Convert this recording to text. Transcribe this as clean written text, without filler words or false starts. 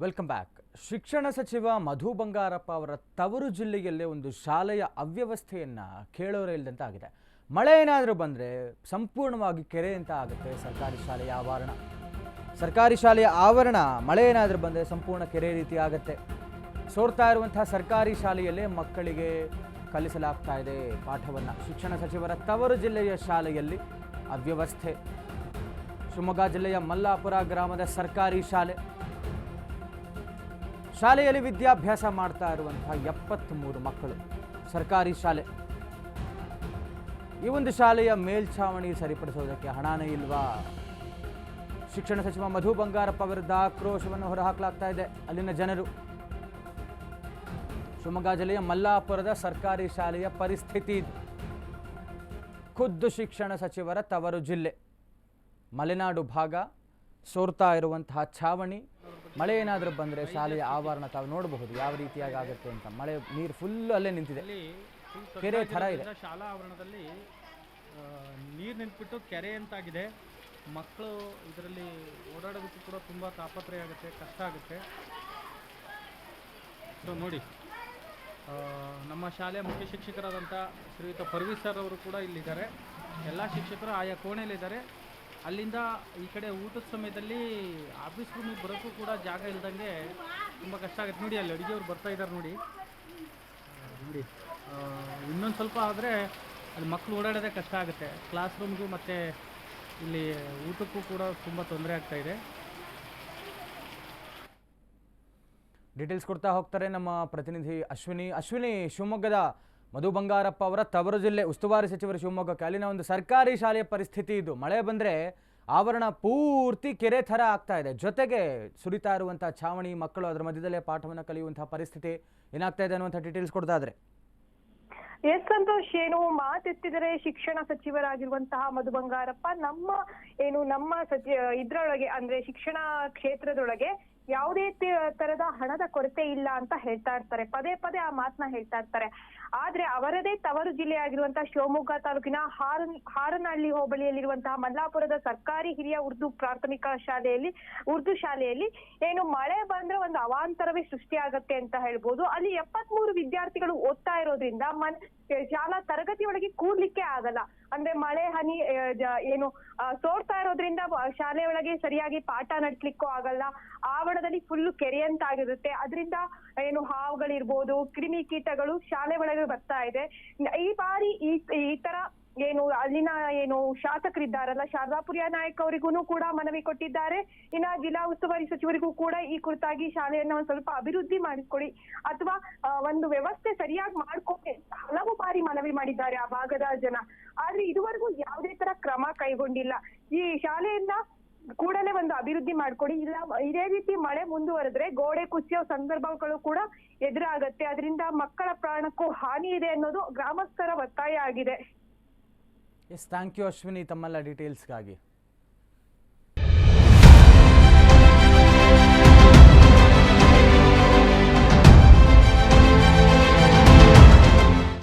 Welcome back. ಶಿಕ್ಷಣ ಸಚಿವ ಮಧು ಬಂಗಾರಪ್ಪ ಅವರ ತವರು ಜಿಲ್ಲೆಯಲ್ಲೇ ಒಂದು ಶಾಲೆಯ ಅವ್ಯವಸ್ಥೆಯನ್ನು ಕೇಳೋರೇ ಇಲ್ಲದಂತ ಆಗಿದೆ. ಮಳೆ ಏನಾದರೂ ಬಂದರೆ ಸಂಪೂರ್ಣವಾಗಿ ಕೆರೆ ಅಂತ ಆಗುತ್ತೆ ಸರ್ಕಾರಿ ಶಾಲೆಯ ಆವರಣ. ಸರ್ಕಾರಿ ಶಾಲೆಯ ಆವರಣ ಮಳೆ ಏನಾದರೂ ಬಂದರೆ ಸಂಪೂರ್ಣ ಕೆರೆ ರೀತಿ ಆಗುತ್ತೆ. ಸೋರ್ತಾ ಇರುವಂತಹ ಸರ್ಕಾರಿ ಶಾಲೆಯಲ್ಲೇ ಮಕ್ಕಳಿಗೆ ಕಲಿಸಲಾಗ್ತಾ ಇದೆ ಪಾಠವನ್ನು. ಶಿಕ್ಷಣ ಸಚಿವರ ತವರು ಜಿಲ್ಲೆಯ ಶಾಲೆಯಲ್ಲಿ ಅವ್ಯವಸ್ಥೆ. ಶಿವಮೊಗ್ಗ ಜಿಲ್ಲೆಯ ಮಲ್ಲಾಪುರ ಗ್ರಾಮದ ಸರ್ಕಾರಿ ಶಾಲೆಯಲ್ಲಿ ವಿದ್ಯಾಭ್ಯಾಸ ಮಾಡ್ತಾ ಇರುವಂತಹ 73 ಮಕ್ಕಳು. ಸರ್ಕಾರಿ ಶಾಲೆ. ಈ ಒಂದು ಶಾಲೆಯ ಮೇಲ್ಛಾವಣಿ ಸರಿಪಡಿಸೋದಕ್ಕೆ ಹಣನೇ ಇಲ್ವಾ? ಶಿಕ್ಷಣ ಸಚಿವ ಮಧು ಬಂಗಾರಪ್ಪ ವಿರುದ್ಧ ಆಕ್ರೋಶವನ್ನು ಹೊರಹಾಕಲಾಗ್ತಾ ಇದೆ ಅಲ್ಲಿನ ಜನರು. ಶಿವಮೊಗ್ಗ ಜಿಲ್ಲೆಯ ಮಲ್ಲಾಪುರದ ಸರ್ಕಾರಿ ಶಾಲೆಯ ಪರಿಸ್ಥಿತಿ ಇದು. ಖುದ್ದು ಶಿಕ್ಷಣ ಸಚಿವರ ತವರು ಜಿಲ್ಲೆ ಮಲೆನಾಡು ಭಾಗ. ಸೋರ್ತಾ ಇರುವಂತಹ ಛಾವಣಿ. ಮಳೆ ಏನಾದರೂ ಬಂದರೆ ಶಾಲೆಯ ಆವರಣ ತಾವು ನೋಡಬಹುದು ಯಾವ ರೀತಿಯಾಗಿ ಆಗುತ್ತೆ ಅಂತ. ಮಳೆ ನೀರು ಫುಲ್ ಅಲ್ಲೇ ನಿಂತಿದೆ, ಕೆರೆ ಥರ ಇದೆ. ಶಾಲಾ ಆವರಣದಲ್ಲಿ ನೀರು ನಿಂತ್ಬಿಟ್ಟು ಕೆರೆ ಅಂತಾಗಿದೆ. ಮಕ್ಕಳು ಇದರಲ್ಲಿ ಓಡಾಡೋದಕ್ಕೂ ಕೂಡ ತುಂಬ ತಾಪತ್ರಯ ಆಗುತ್ತೆ, ಕಷ್ಟ ಆಗುತ್ತೆ. ಸೊ ನೋಡಿ, ನಮ್ಮ ಶಾಲೆಯ ಮುಖ್ಯ ಶಿಕ್ಷಕರಾದಂಥ ಶ್ರೀಯುತ ಪರ್ವೀಸ್ ಸರ್ ಅವರು ಕೂಡ ಇಲ್ಲಿದ್ದಾರೆ. ಎಲ್ಲ ಶಿಕ್ಷಕರು ಆಯಾ ಕೋಣೆಯಲ್ಲಿದ್ದಾರೆ. ಅಲ್ಲಿಂದ ಈ ಕಡೆ ಊಟದ ಸಮಯದಲ್ಲಿ ಆಫೀಸ್ ರೂಮಿಗೆ ಬರೋಕ್ಕೂ ಕೂಡ ಜಾಗ ಇಲ್ದಂಗೆ ತುಂಬ ಕಷ್ಟ ಆಗುತ್ತೆ. ನೋಡಿ, ಅಲ್ಲಿ ಅಡುಗೆಯವ್ರು ಬರ್ತಾ ಇದ್ದಾರೆ ನೋಡಿ. ಇನ್ನೊಂದು ಸ್ವಲ್ಪ ಆದರೆ ಅಲ್ಲಿ ಮಕ್ಕಳು ಓಡಾಡೋದೇ ಕಷ್ಟ ಆಗುತ್ತೆ. ಕ್ಲಾಸ್ ರೂಮ್ಗೂ ಮತ್ತು ಇಲ್ಲಿ ಊಟಕ್ಕೂ ಕೂಡ ತುಂಬ ತೊಂದರೆ ಆಗ್ತಾಯಿದೆ. ಡೀಟೇಲ್ಸ್ ಕೊಡ್ತಾ ಹೋಗ್ತಾರೆ ನಮ್ಮ ಪ್ರತಿನಿಧಿ ಅಶ್ವಿನಿ. ಶಿವಮೊಗ್ಗದ ಮಧು ಬಂಗಾರಪ್ಪ ಅವರ ತವರು ಜಿಲ್ಲೆ ಉಸ್ತುವಾರಿ ಸಚಿವರು ಶಿವಮೊಗ್ಗಕ್ಕೆ. ಅಲ್ಲಿನ ಒಂದು ಸರ್ಕಾರಿ ಶಾಲೆಯ ಪರಿಸ್ಥಿತಿ ಇದು. ಮಳೆ ಬಂದರೆ ಆವರಣ ಪೂರ್ತಿ ಕೆರೆ ಥರ ಆಗ್ತಾ ಇದೆ. ಜೊತೆಗೆ ಸುರಿತಾ ಇರುವಂತಹ ಛಾವಣಿ, ಮಕ್ಕಳು ಅದರ ಮಧ್ಯದಲ್ಲೇ ಪಾಠವನ್ನು ಕಲಿಯುವಂತಹ ಪರಿಸ್ಥಿತಿ ಏನಾಗ್ತಾ ಇದೆ ಅನ್ನುವಂಥ ಡೀಟೇಲ್ಸ್ ಕೊಡ್ತಾ ಇದ್ರೆ. ಎಸ್ ಸಂತೋಷ್, ಏನು ಮಾತೆತ್ತಿದರೆ ಶಿಕ್ಷಣ ಸಚಿವರಾಗಿರುವಂತಹ ಮಧು ಬಂಗಾರಪ್ಪ ನಮ್ಮ ಇದ್ರೊಳಗೆ ಅಂದ್ರೆ ಶಿಕ್ಷಣ ಕ್ಷೇತ್ರದೊಳಗೆ ಯಾವುದೇ ತರದ ಹಣದ ಕೊರತೆ ಇಲ್ಲ ಅಂತ ಹೇಳ್ತಾ ಇರ್ತಾರೆ. ಪದೇ ಪದೇ ಆ ಮಾತನ್ನ ಹೇಳ್ತಾ ಇರ್ತಾರೆ. ಆದ್ರೆ ಅವರದೇ ತವರು ಜಿಲ್ಲೆ ಆಗಿರುವಂತಹ ಶಿವಮೊಗ್ಗ ತಾಲೂಕಿನ ಹಾರನಹಳ್ಳಿ ಹೋಬಳಿಯಲ್ಲಿರುವಂತಹ ಮಲ್ಲಾಪುರದ ಸರ್ಕಾರಿ ಹಿರಿಯ ಉರ್ದು ಪ್ರಾಥಮಿಕ ಉರ್ದು ಶಾಲೆಯಲ್ಲಿ ಏನು ಮಳೆ ಬಂದ್ರೆ ಒಂದು ಅವಾಂತರವೇ ಸೃಷ್ಟಿಯಾಗತ್ತೆ ಅಂತ ಹೇಳ್ಬೋದು. ಅಲ್ಲಿ 73 ವಿದ್ಯಾರ್ಥಿಗಳು ಓದ್ತಾ ಇರೋದ್ರಿಂದ ಶಾಲಾ ತರಗತಿ ಒಳಗೆ ಕೂಡ್ಲಿಕ್ಕೆ ಆಗಲ್ಲ. ಅಂದ್ರೆ ಮಳೆ ಹನಿ ಏನು ಸೋರ್ತಾ ಇರೋದ್ರಿಂದ ಶಾಲೆ ಒಳಗೆ ಸರಿಯಾಗಿ ಪಾಠ ನಡೆಸ್ಲಿಕ್ಕೂ ಆಗಲ್ಲ. ಆವರಣದಲ್ಲಿ ಫುಲ್ ಕೆರೆ ಅಂತ ಆಗಿರುತ್ತೆ. ಅದರಿಂದ ಏನು ಹಾವುಗಳಿರ್ಬೋದು, ಕ್ರಿಮಿ ಕೀಟಗಳು ಶಾಲೆ ಒಳಗೆ ಬರ್ತಾ ಇದೆ. ಈ ಬಾರಿ ಈ ತರ ಏನು ಅಲ್ಲಿನ ಶಾಸಕರಿದ್ದಾರಲ್ಲ, ಶಾರದಾಪುರ ನಾಯಕ್ ಅವರಿಗೂ ಕೂಡ ಮನವಿ ಕೊಟ್ಟಿದ್ದಾರೆ. ಇನ್ನ ಜಿಲ್ಲಾ ಉಸ್ತುವಾರಿ ಸಚಿವರಿಗೂ ಕೂಡ ಈ ಕುರಿತಾಗಿ ಶಾಲೆಯನ್ನ ಒಂದ್ ಸ್ವಲ್ಪ ಅಭಿವೃದ್ಧಿ ಮಾಡಿಕೊಡಿ ಅಥವಾ ಒಂದು ವ್ಯವಸ್ಥೆ ಸರಿಯಾಗಿ ಮಾಡ್ಕೊಡಿ ಹಲವು ಬಾರಿ ಮನವಿ ಮಾಡಿದ್ದಾರೆ ಆ ಭಾಗದ ಜನ. ಆದ್ರೆ ಇದುವರೆಗೂ ಯಾವುದೇ ತರ ಕ್ರಮ ಕೈಗೊಂಡಿಲ್ಲ. ಈ ಶಾಲೆಯನ್ನ ಕೂಡಲೇ ಒಂದು ಅಭಿವೃದ್ಧಿ ಮಾಡ್ಕೊಡಿ. ಇಲ್ಲ ಇದೇ ರೀತಿ ಮಳೆ ಮುಂದುವರೆದ್ರೆ ಗೋಡೆ ಕುಸಿಯೋ ಸಂದರ್ಭಗಳು ಕೂಡ ಎದುರಾಗತ್ತೆ. ಅದರಿಂದ ಮಕ್ಕಳ ಪ್ರಾಣಕ್ಕೂ ಹಾನಿ ಇದೆ ಅನ್ನೋದು ಗ್ರಾಮಸ್ಥರ ಒತ್ತಾಯ ಆಗಿದೆ. ಎಸ್, ಥ್ಯಾಂಕ್ ಯು ಅಶ್ವಿನಿ ತಮ್ಮೆಲ್ಲ ಡೀಟೇಲ್ಸ್ಗಾಗಿ.